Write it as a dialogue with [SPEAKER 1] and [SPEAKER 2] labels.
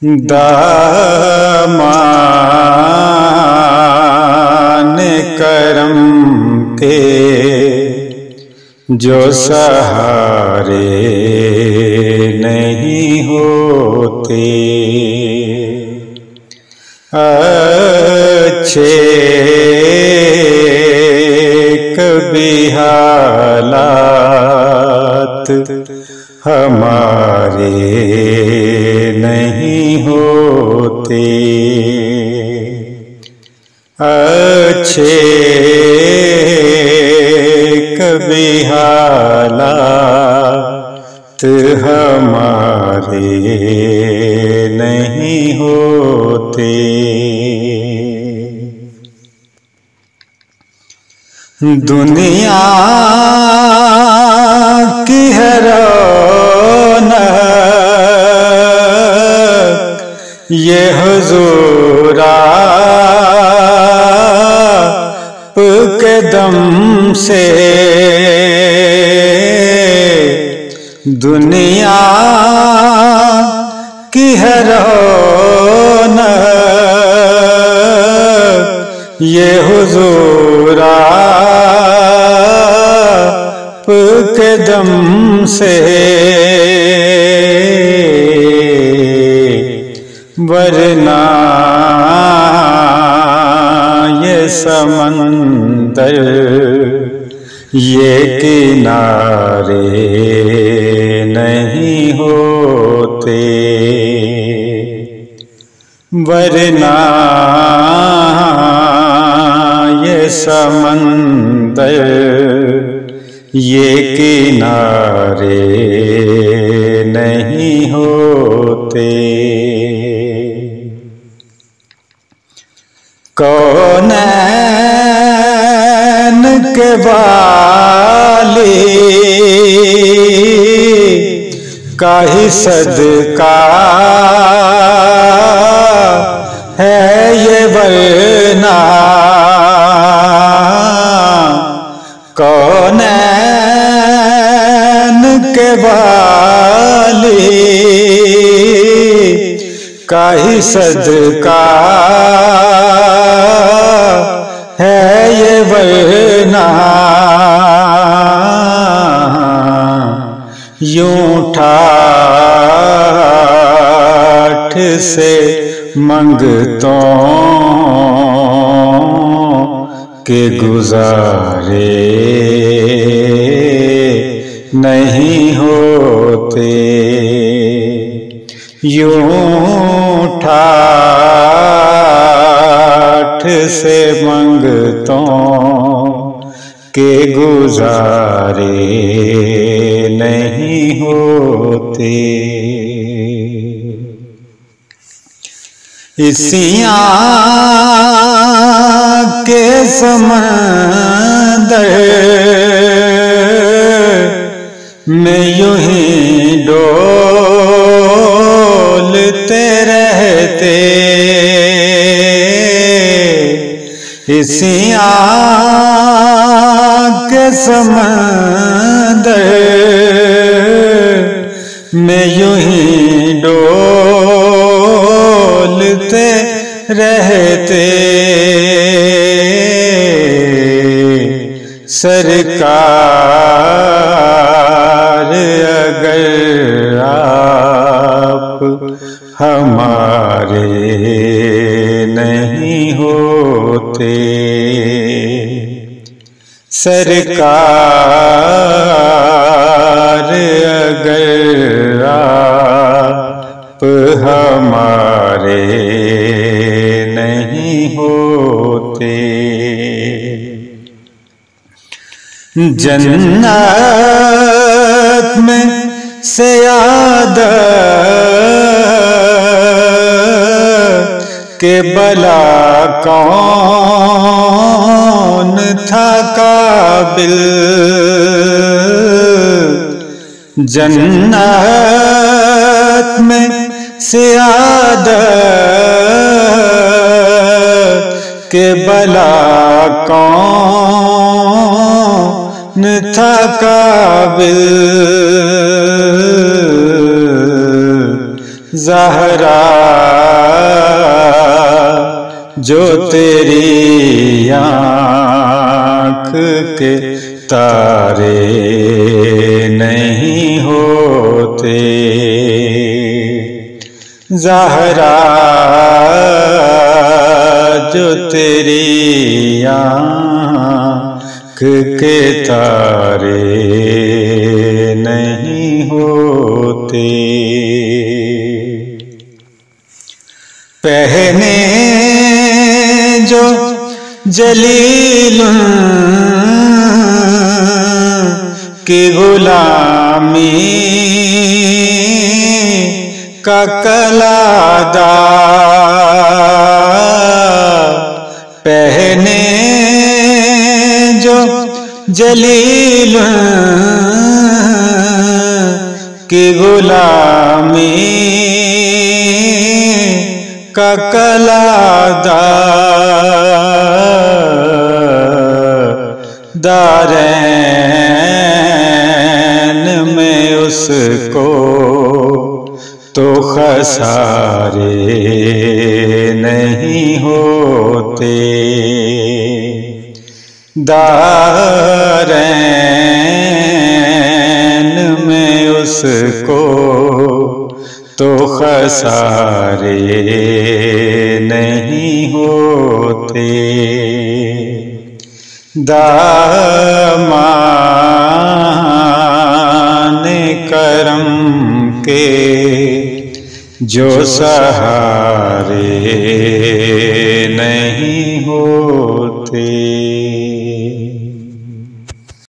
[SPEAKER 1] दामान करम के जो सहारे नहीं होते, अच्छे कभी हालात हमारे नहीं होते, अच्छे कभी हालात हमारे नहीं होते। दुनिया की है रौनक ये हुजूर आपके दम से, दुनिया की है रौनक ये हुजूर आपके दम से, वरना ये समंदर ये किनारे नहीं होते, वरना ये समंदर ये किनारे नहीं होते। कौनैन के वाली का ही सदका है ये, वरना कौनैन के वाली का ही सदका है ये, वरना यूं ठाठ से मंगतों के गुजारे नहीं होते, यूं ठाठ से मंगतों के गुजारे नहीं होते। इसियां के समंदर में यूं ही डोलते रहते, इसियां के समंदर में यूं ही डोलते रहते, सरकार अगर आप हमारे नहीं होते, सरकार अगर आप हमारे नहीं होते, जन्नत में से आदत के भला कौन था काबिल, जन्नत में से आदत के भला कौन था काबिल, ज़हरा जो तेरी आँख के तारे नहीं होते, ज़हरा जो तेरी आँख के तारे नहीं होते। पहने जो जलील की गुलामी का कलादा, पहने जो जलील की गुलामी का कलादा, दारैन में उसको तो खसारे नहीं होते, दारैन में उसको तो खसारे नहीं होते। दामान करम के जो सहारे नहीं